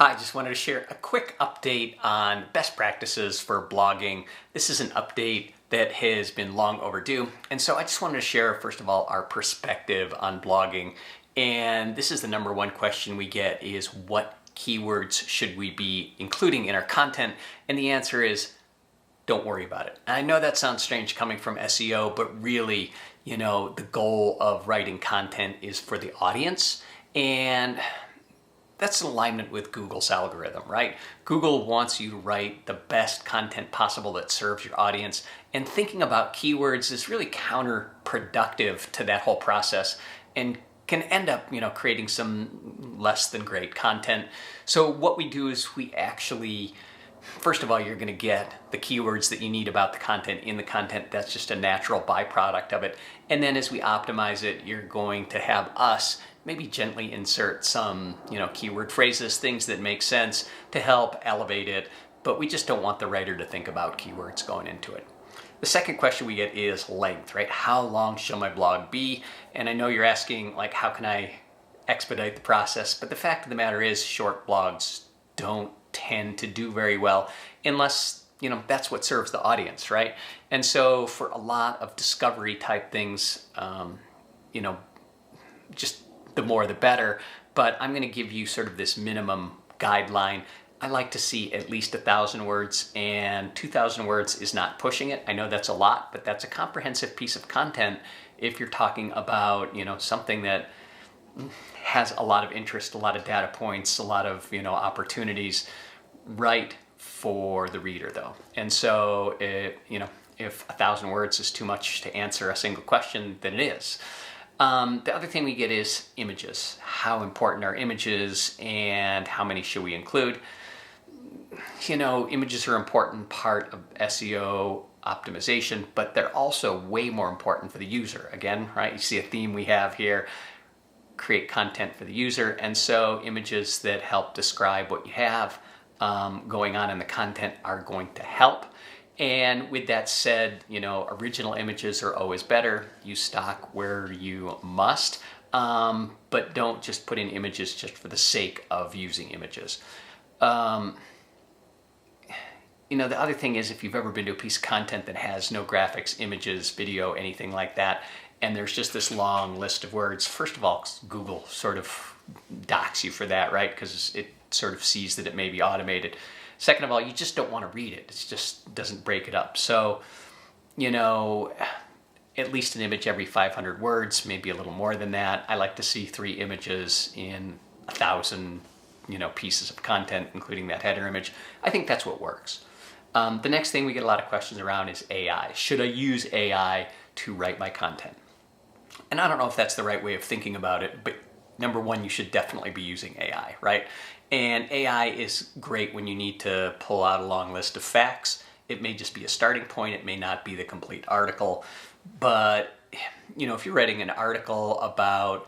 Hi, just wanted to share a quick update on best practices for blogging. This is an update that has been long overdue. And so I just wanted to share, first of all, our perspective on blogging. And this is the number one question we get is what keywords should we be including in our content? And the answer is don't worry about it. And I know that sounds strange coming from SEO, but really, the goal of writing content is for the audience. And that's in alignment with Google's algorithm, right? Google wants you to write the best content possible that serves your audience. And thinking about keywords is really counterproductive to that whole process and can end up, creating some less than great content. So what we do is we actually, first of all, you're going to get the keywords that you need about the content in the content. That's just a natural byproduct of it. And then as we optimize it, you're going to have us maybe gently insert some, keyword phrases, things that make sense to help elevate it. But we just don't want the writer to think about keywords going into it. The second question we get is length, right? How long shall my blog be? And I know you're asking, how can I expedite the process? But the fact of the matter is short blogs don't tend to do very well unless, that's what serves the audience, right? And so for a lot of discovery type things, just the more the better, but I'm going to give you sort of this minimum guideline. I like to see at least 1,000 words, and 2,000 words is not pushing it. I know that's a lot, but that's a comprehensive piece of content if you're talking about, something that has a lot of interest, a lot of data points, a lot of, opportunities right for the reader though. And so, if 1,000 words is too much to answer a single question, then it is. The other thing we get is images. How important are images and how many should we include? Images are an important part of SEO optimization, but they're also way more important for the user. Again, right? You see a theme we have here, create content for the user. And so images that help describe what you have going on in the content are going to help. And with that said, original images are always better. Use stock where you must, but don't just put in images just for the sake of using images. The other thing is if you've ever been to a piece of content that has no graphics, images, video, anything like that, and there's just this long list of words, first of all, Google sort of docks you for that, right? Because it sort of sees that it may be automated. Second of all, you just don't want to read it. It just doesn't break it up. So, at least an image every 500 words, maybe a little more than that. I like to see 3 images in 1,000, pieces of content, including that header image. I think that's what works. The next thing we get a lot of questions around is AI. Should I use AI to write my content? And I don't know if that's the right way of thinking about it, but number one, you should definitely be using AI, right? And AI is great when you need to pull out a long list of facts. It may just be a starting point. It may not be the complete article. But, if you're writing an article about,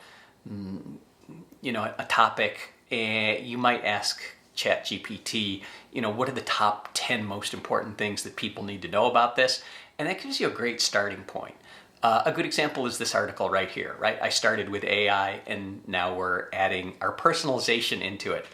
a topic, you might ask ChatGPT, what are the top 10 most important things that people need to know about this? And that gives you a great starting point. A good example is this article right here, right? I started with AI and now we're adding our personalization into it.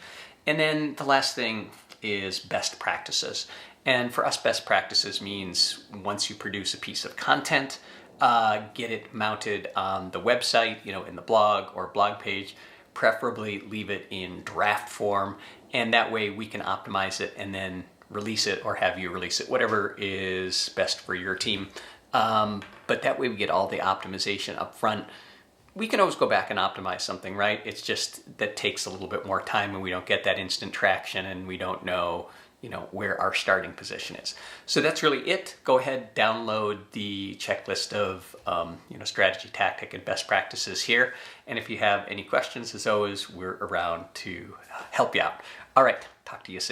And then the last thing is best practices. And for us, best practices means once you produce a piece of content, get it mounted on the website, in the blog or blog page, preferably leave it in draft form. And that way we can optimize it and then release it or have you release it, whatever is best for your team. But that way we get all the optimization up front. We can always go back and optimize something, right? It's just that takes a little bit more time and we don't get that instant traction and we don't know, where our starting position is. So that's really it. Go ahead, download the checklist of, strategy, tactic, and best practices here. And if you have any questions, as always, we're around to help you out. All right, talk to you soon.